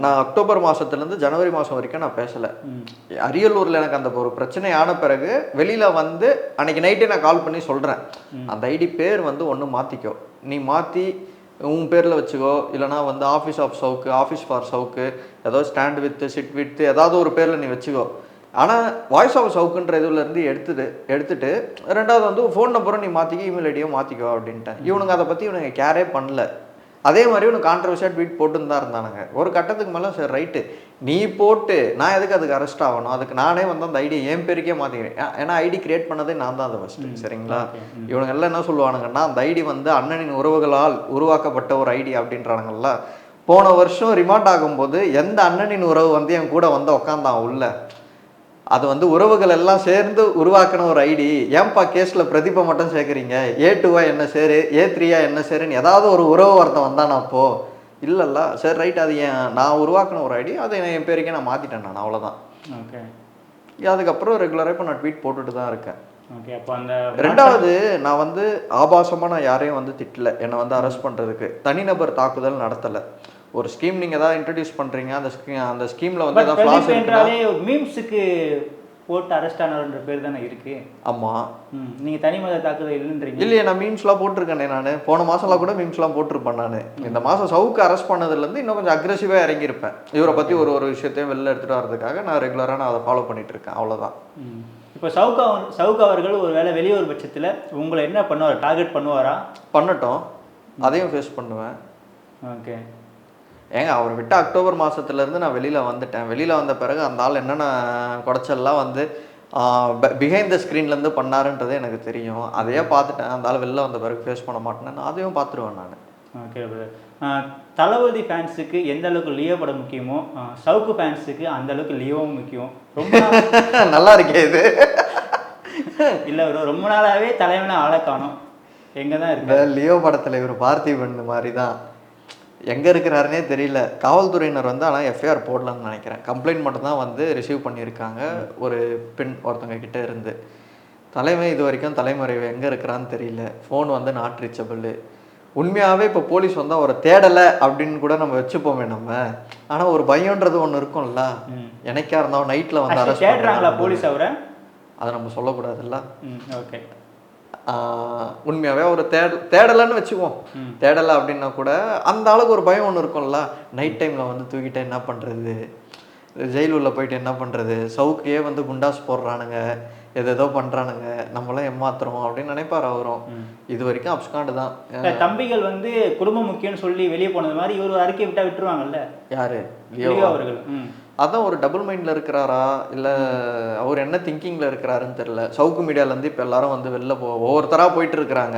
நான் அக்டோபர் மாதத்துலேருந்து ஜனவரி மாதம் வரைக்கும் நான் பேசலை. அரியலூரில் எனக்கு அந்த ஒரு பிரச்சனை ஆன பிறகு வெளியில் வந்து அன்றைக்கி நைட்டே நான் கால் பண்ணி சொல்கிறேன், அந்த ஐடி பேர் வந்து ஒன்று மாற்றிக்கோ, நீ மாற்றி உன் பேரில் வச்சுக்கோ, இல்லைனா வந்து office of Savukku, office for Savukku, ஏதோ ஸ்டாண்ட் வித்து சிட் வித்து ஏதாவது ஒரு பேரில் நீ வச்சுக்கோ. ஆனால் வாய்ஸ் ஆஃப் சவுக்குன்ற இதுலேருந்து எடுத்துட்டு ரெண்டாவது வந்து ஃபோன் நம்பரும் நீ மாற்றிக்க, இமெயில் ஐடியோ மாற்றிக்கோ அப்படின்ட்டேன். இவனுங்க அதை பற்றி இவனுங்க கேரே பண்ணல. அதே மாதிரி இவனுக்கு கான்ட்ரவர்சியாக ட்வீட் போட்டுன்னு தான் இருந்தானுங்க. ஒரு கட்டத்துக்கு மேலே சரி ரைட்டு, நீ போட்டு நான் எதுக்கு அதுக்கு அரெஸ்ட் ஆகணும், அதுக்கு நானே வந்து அந்த ஐடியை என் பேருக்கே மாற்றிக்கிறேன். ஏன்னா ஐடி கிரியேட் பண்ணதே நான் தான் அதை ஃபஸ்ட்டு. சரிங்களா. இவனுங்க எல்லாம் என்ன சொல்லுவானுங்கன்னா, அந்த ஐடி வந்து அண்ணனின் உறவுகளால் உருவாக்கப்பட்ட ஒரு ஐடி அப்படின்றானுங்கள்ல. போன வருஷம் ரிமாண்ட் ஆகும்போது எந்த அண்ணனின் உறவு வந்து என் கூட வந்து உக்காந்தான் உள்ள, அது வந்து உறவுகள் எல்லாம் சேர்ந்து உருவாக்கின ஒரு ஐடி. ஏன்பா கேஸில் பிரதீபை மட்டும் சேர்க்குறீங்க, A2வா என்ன சேரு, A3யா என்ன சேருன்னு ஏதாவது ஒரு உறவு ஒருத்தன் வந்தானா அப்போது இல்லைல்ல. சரி ரைட், அது நான் உருவாக்கின ஒரு ஐடி, அதை என் பேருக்கே நான் மாற்றிட்டேன் நான், அவ்வளோதான். ஓகே. அதுக்கப்புறம் ரெகுலராக இப்போ நான் ட்வீட் போட்டுட்டு தான் இருக்கேன். ஓகே. அப்போ அந்த ரெண்டாவது நான் வந்து ஆபாசமாக நான் யாரையும் வந்து திட்டலை. என்னை வந்து அரெஸ்ட் பண்ணுறதுக்கு தனிநபர் தாக்குதல் நடத்தலை. ஒரு ஸ்கீம் நீங்கள் ஏதாவது இன்ட்ரடியூஸ் பண்ணுறீங்க, அந்த ஸ்கீமில் வந்து ஏதாவது ஃப்ளாஸ் என்றாலே மீம்ஸுக்கு போட்டு அரெஸ்ட் ஆனார்ன்ற பேர் தானே இருக்கு. ஆமாம். நீங்கள் தனி மத தாக்குதல் இல்லைன்றீங்க. இல்லையே, நான் மீம்ஸ்லாம் போட்டிருக்கேனே. நான் போன மாதம்லாம் கூட மீம்ஸ்லாம் போட்டிருப்பேன். நான் இந்த மாதம் சவுக்கு அரெஸ்ட் பண்ணதுலேருந்து இன்னும் கொஞ்சம் அக்ரெசிவாக இறங்கியிருப்பேன். இவரை பற்றி ஒரு விஷயத்தையும் வெளில எடுத்துகிட்டு வரதுக்காக நான் ரெகுலராக நான் அதை ஃபாலோ பண்ணிட்டு இருக்கேன். அவ்வளோதான். இப்போ சவுக்கு அவர்கள் ஒரு வேளை வெளியூர் பட்சத்தில் உங்களை என்ன பண்ணுவார்? டார்கெட் பண்ணுவாரா? பண்ணட்டும், அதையும் ஃபேஸ் பண்ணுவேன். ஓகே. ஏங்க, அவர் விட்ட அக்டோபர் மாதத்துலேருந்து நான் வெளியில் வந்துட்டேன். வெளியில் வந்த பிறகு அந்த ஆள் என்னென்ன குடைச்சல்லாம் வந்து பிஹைண்ட் த ஸ்க்ரீன்லேருந்து பண்ணாருன்றது எனக்கு தெரியும். அதையே பார்த்துட்டேன். அந்த ஆள் வெளில வந்த பிறகு ஃபேஸ் பண்ண மாட்டேன்னு அதையும் பார்த்துருவேன் நான். Okay brother. தளபதி ஃபேன்ஸுக்கு எந்த அளவுக்கு லியோ படம் முக்கியமோ, சவுக்கு ஃபேன்ஸுக்கு அந்த அளவுக்கு லியோவும் முக்கியம். ரொம்ப நல்லா இருக்கே இது. இல்லை ப்ரோ, ரொம்ப நாளாகவே தலைவனை ஆளை காணோம். எங்கே தான் இருக்கு லியோ படத்தில் இவர் பார்த்திபன் மாதிரி தான். எங்கே இருக்கிறாருனே தெரியல. காவல்துறையினர் வந்து ஆனால் எஃப்ஐஆர் போடலான்னு நினைக்கிறேன். கம்ப்ளைண்ட் மட்டும் தான் வந்து ரிசீவ் பண்ணியிருக்காங்க ஒரு பெண் ஒருத்தவங்க கிட்டே இருந்து. தலைமை இது வரைக்கும் தலைமறைவு எங்கே இருக்கிறான்னு தெரியல. ஃபோன் வந்து நாட் ரீச்சபிள். உண்மையாகவே இப்போ போலீஸ் வந்து அவரை தேடலை அப்படின்னு கூட நம்ம வச்சுப்போமே நம்ம. ஆனால் ஒரு பயம்ன்றது ஒன்று இருக்கும்ல. எனக்கா இருந்தாலும் நைட்டில் வந்து அரெஸ்ட் தேடுறாங்களா போலீஸ் அவரை? அதை நம்ம சொல்லக்கூடாதுல்ல. ஓகே. உண்மையாகவே ஒரு தேடலைன்னு வச்சுக்குவோம். தேடலை அப்படின்னா கூட அந்த அளவுக்கு ஒரு பயம் ஒன்று இருக்கும்ல. நைட் டைமில் வந்து தூக்கிட்டு என்ன பண்ணுறது, ஜெயில் உள்ள போயிட்டு என்ன பண்ணுறது, சவுக்கே வந்து குண்டாஸ் போடுறானுங்க, ஏதோ பண்ணுறானுங்க, நம்மளாம் ஏமாத்துறோம் அப்படின்னு நினைப்பார் அவரும். இது வரைக்கும் அப்ஸ்காண்டு தான். தம்பிகள் வந்து குடும்பம் முக்கியம்னு சொல்லி வெளியே போனது மாதிரி இவர் அறிக்கை விட்டா விட்டுருவாங்கல்ல. யாரு? லியோ அவர்கள். அதான் ஒரு டபுள் மைண்டில் இருக்கிறாரா இல்லை அவர் என்ன திங்கிங்கில் இருக்கிறாருன்னு தெரில. சவுக்கு மீடியாவிலேருந்து இப்போ எல்லாரும் வந்து வெளில ஒவ்வொருத்தராக போயிட்டு இருக்கிறாங்க.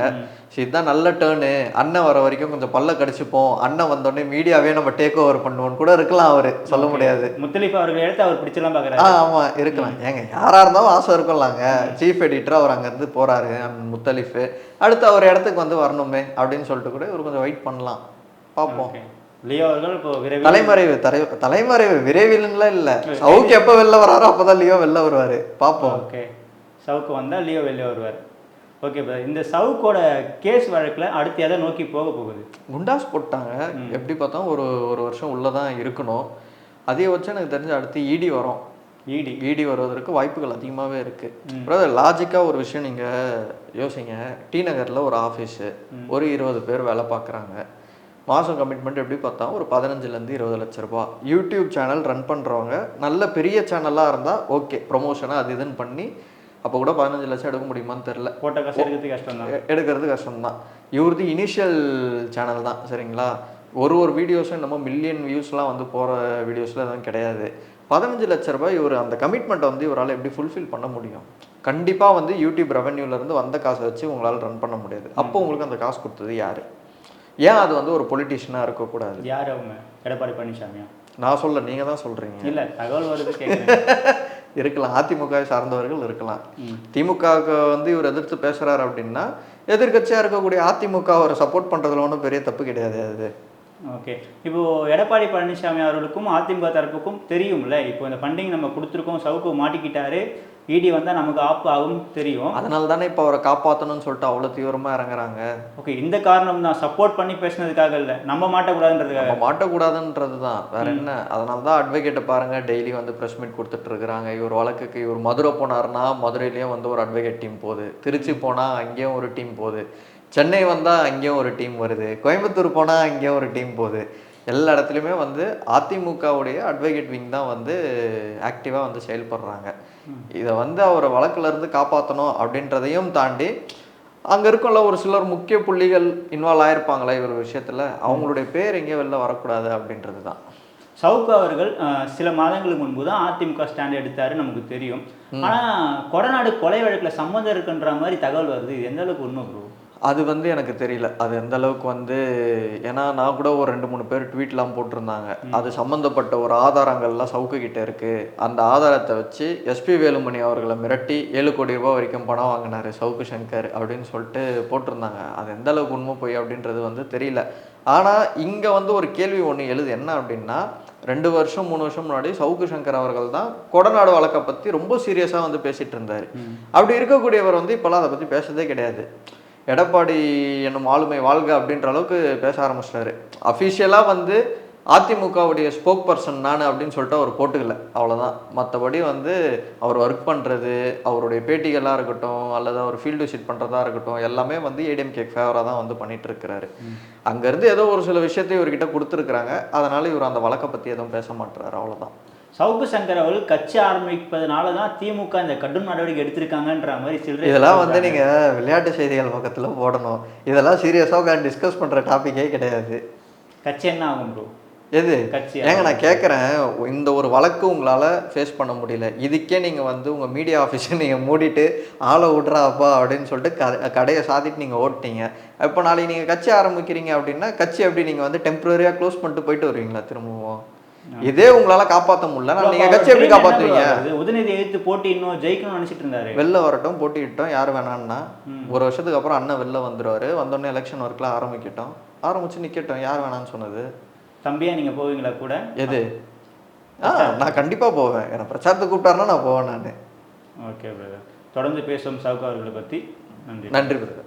சரி, இதுதான் நல்ல டேர்னு, அண்ணன் வர வரைக்கும் கொஞ்சம் பல்ல கடிச்சுப்போம், அண்ணன் வந்தோடனே மீடியாவே நம்ம டேக் ஓவர் பண்ணுவோன்னு கூட இருக்கலாம். அவர் சொல்ல முடியாது. முத்தலீஃப் அவர்கள் எடுத்து அவர் பிடிச்சலாம் பார்க்குறாரு. ஆமாம், இருக்கலாம். ஏங்க, யாராக இருந்தாலும் ஆசை இருக்கும்லாங்க. சீஃப் எடிட்டர் அவர் அங்கேருந்து போகிறாரு முத்தலீஃப், அடுத்து அவர் இடத்துக்கு வந்து வரணுமே அப்படின்னு சொல்லிட்டு கூட இவர் கொஞ்சம் வெயிட் பண்ணலாம். பார்ப்போம். லியோ அவர்கள் இப்போ தலைமறைவு விரைவில்ங்களா இல்லை, சவுக்கு எப்போ வெளில வராரோ அப்போதான் லியோ வெளில வருவார். பார்ப்போம். ஓகே. சவுக்கு வந்தால் லியோ வெளில வருவார். Okay brother. இந்த சவுக்கோட கேஸ் வழக்கில் அடுத்து எதை நோக்கி போக போகுது? குண்டாஸ் போட்டாங்க. எப்படி பார்த்தா ஒரு வருஷம் உள்ளே தான் இருக்கணும். அதே வச்சு எனக்கு தெரிஞ்சு அடுத்து இடி வரும். இடி வருவதற்கு வாய்ப்புகள் அதிகமாகவே இருக்குது. பிரதர், லாஜிக்காக ஒரு விஷயம் நீங்கள் யோசிங்க. டி நகரில் ஒரு ஆஃபீஸு, ஒரு 20 பேர் வேலை பார்க்குறாங்க. மாதம் கமிட்மெண்ட் எப்படி பார்த்தா ஒரு 15லேருந்து 20 லட்ச ரூபா. யூடியூப் சேனல் ரன் பண்ணுறவங்க நல்ல பெரிய சேனலாக இருந்தால் ஓகே, ப்ரொமோஷனாக அது இதுன்னு பண்ணி அப்போ கூட 15 லட்சம் எடுக்க முடியுமான்னு தெரில. போட்ட காசு எடுக்கிறது கஷ்டம்தான். இவரது இனிஷியல் சேனல் தான், சரிங்களா. ஒரு வீடியோஸும் நம்ம மில்லியன் வியூஸ்லாம் வந்து போகிற வீடியோஸில் எதுவும் கிடையாது. 15 லட்ச ரூபாய் இவர் அந்த கமிட்மெண்ட்டை வந்து இவரால் எப்படி ஃபுல்ஃபில் பண்ண முடியும்? கண்டிப்பாக வந்து யூடியூப் ரெவன்யூலேருந்து வந்த காசை வச்சு உங்களால் ரன் பண்ண முடியாது. அப்போ உங்களுக்கு அந்த காசு கொடுத்தது யார்? ஏன் அது வந்து ஒரு பொலிட்டீஷியனாக இருக்கக்கூடாது? யார் அவங்க? எடப்பாடி பழனிசாமியா? நான் சொல்ல, நீங்கள் தான் சொல்கிறீங்க. இல்லை, தகவல் வருது இருக்கலாம். அதிமுக சார்ந்தவர்கள் இருக்கலாம். திமுகவுக்கு வந்து இவர் எதிர்த்து பேசுகிறார் அப்படின்னா எதிர்கட்சியாக இருக்கக்கூடிய அதிமுக அவரை சப்போர்ட் பண்ணுறதுல ஒன்றும் பெரிய தப்பு கிடையாது. அது ஓகே. இப்போது எடப்பாடி பழனிசாமி அவர்களுக்கும் அதிமுக தரப்புக்கும் தெரியும்ல, இப்போ இந்த ஃபண்டிங் நம்ம கொடுத்துருக்கோம், சவுக்கு மாட்டிக்கிட்டாரு, இடி வந்தால் நமக்கு ஆப்பு ஆகும் தெரியும். அதனால தானே இப்போ அவரை காப்பாற்றணும்னு சொல்லிட்டு அவ்வளோ தீவிரமாக இறங்குறாங்க. ஓகே, இந்த காரணம் தான், சப்போர்ட் பண்ணி பேசினதுக்காக இல்லை, நம்ம மாட்டக்கூடாதுன்றதுக்காக. நம்ம மாட்டக்கூடாதுன்றது தான், வேற என்ன. அதனால தான் அட்வொகேட்டை பாருங்கள், டெய்லி வந்து ப்ரெஸ் மீட் கொடுத்துட்ருக்குறாங்க. இவர் வழக்குக்கு இவர் மதுரை போனார்னா மதுரையிலேயும் வந்து ஒரு அட்வொகேட் டீம் போகுது, திருச்சி போனால் அங்கேயும் ஒரு டீம் போகுது, சென்னை வந்தால் அங்கேயும் ஒரு டீம் வருது, கோயம்புத்தூர் போனால் அங்கேயும் ஒரு டீம் போகுது. எல்லா இடத்துலையுமே வந்து அதிமுகவுடைய அட்வொகேட் விங் தான் வந்து ஆக்டிவாக வந்து செயல்படுறாங்க. இதை வந்து அவரை வழக்கிலேருந்து காப்பாற்றணும் அப்படின்றதையும் தாண்டி அங்கே இருக்கல ஒரு சிலர் முக்கிய புள்ளிகள் இன்வால்வ் ஆகிருப்பாங்களே இவர் விஷயத்தில், அவங்களுடைய பேர் எங்கேயும் வெளில வரக்கூடாது அப்படின்றது தான். சவுக்கு அவர்கள் சில மாதங்களுக்கு முன்பு தான் அதிமுக ஸ்டாண்ட் எடுத்தாரு, நமக்கு தெரியும். ஆனால் கொடநாடு கொலை வழக்கில் சம்மந்தம் இருக்குன்ற மாதிரி தகவல் வருது. இது எந்த அளவுக்கு உண்மை ப்ரோ? அது வந்து எனக்கு தெரியல அது எந்த அளவுக்கு வந்து. ஏன்னா நான் கூட ஒரு 2-3 பேர் ட்வீட்லாம் போட்டிருந்தாங்க. அது சம்மந்தப்பட்ட ஒரு ஆதாரங்கள்லாம் சவுக்கு கிட்ட இருக்குது. அந்த ஆதாரத்தை வச்சு எஸ்பி வேலுமணி அவர்களை மிரட்டி 7 கோடி ரூபாய் வரைக்கும் பணம் வாங்கினார் சவுக்கு சங்கர் அப்படின்னு சொல்லிட்டு போட்டிருந்தாங்க. அது எந்த அளவுக்கு உண்மை போய் அப்படின்றது வந்து தெரியல. ஆனால் இங்கே வந்து ஒரு கேள்வி ஒன்று எழுது, என்ன அப்படின்னா 2 வருஷம் 3 வருஷம் முன்னாடி சவுக்கு சங்கர் அவர்கள் தான் கொடநாடு வழக்கை பற்றி ரொம்ப சீரியஸாக வந்து பேசிகிட்டு இருந்தார். அப்படி இருக்கக்கூடியவர் வந்து இப்போலாம் அதை பற்றி பேசுறதே கிடையாது. எடப்பாடி என்னும் ஆளுமை வாழ்க அப்படின்ற அளவுக்கு பேச ஆரம்பிச்சிட்டாரு. அஃபிஷியலாக வந்து அதிமுகவுடைய ஸ்போக் பர்சன் நான் அப்படின்னு சொல்லிட்டு அவர் போட்டுக்கல, அவ்வளோதான். மற்றபடி வந்து அவர் ஒர்க் பண்ணுறது, அவருடைய பேட்டிகளாக இருக்கட்டும், அல்லது அவர் ஃபீல்டு விசிட் பண்ணுறதா இருக்கட்டும், எல்லாமே வந்து ஏடிஎம்கே ஃபேவராக தான் வந்து பண்ணிட்டு இருக்கிறாரு. அங்கேருந்து ஏதோ ஒரு சில விஷயத்தை இவர்கிட்ட கொடுத்துருக்குறாங்க, அதனால இவர் அந்த வழக்கை பற்றி எதுவும் பேச மாட்டுறாரு, அவ்வளோதான். சவுக்கு சங்கர் அவர்கள் கட்சி ஆரம்பிப்பதனால தான் திமுக இந்த கடும் நடவடிக்கை எடுத்திருக்காங்கன்ற மாதிரி சில்லறை. இதெல்லாம் வந்து நீங்கள் விளையாட்டு செய்திகள் பக்கத்தில் போடணும், இதெல்லாம் சீரியஸாக உட்காந்து டிஸ்கஸ் பண்ணுற டாப்பிக்கே கிடையாது. கட்சி என்ன ஆகும் ப்ரோ? எது கட்சி ஏங்க நான் கேட்குறேன், இந்த ஒரு வழக்கு உங்களால் ஃபேஸ் பண்ண முடியல, இதுக்கே நீங்கள் வந்து உங்கள் மீடியா ஆஃபீஸை நீங்கள் மூடிட்டு ஆளை விட்றாப்பா அப்படின்னு சொல்லிட்டு கடையை சாத்திட்டு நீங்கள் ஓட்டிட்டீங்க. இப்போ நாளைக்கு நீங்கள் கட்சி ஆரம்பிக்கிறீங்க அப்படின்னா கட்சி எப்படி நீங்கள் வந்து டெம்பரரியாக க்ளோஸ் பண்ணிட்டு போயிட்டு வருவீங்களா திரும்பவும்? இதே உங்களால காப்பாற்ற முடியல, நீங்க கட்சி எப்படி காப்பாத்துவீங்க? உதயநிதி எதிர்த்து போட்டி இன்னும் ஜெயிக்கணும்னு நினைச்சிட்டு இருந்தாரு. வெளில வரட்டும், போட்டிட்டோம், யார் வேணான்னா. ஒரு வருஷத்துக்கு அப்புறம் அண்ணன் வெளில வந்துருவாரு, வந்தோடனே எலெக்ஷன் ஒர்க்ல ஆரம்பிக்கட்டும், ஆரம்பிச்சு நிக்கட்டும், யார் வேணான்னு சொன்னது? தம்பியா நீங்க போவீங்களா கூட? எது? நான் கண்டிப்பா போவேன், என்ன பிரச்சாரத்துக்கு கூப்பிட்டாருன்னா நான் போவேன் நான். ஓகே பிரதர், தொடர்ந்து பேசுவோம் சவுக்கு அவர்களை பத்தி. நன்றி. நன்றி பிரதர்.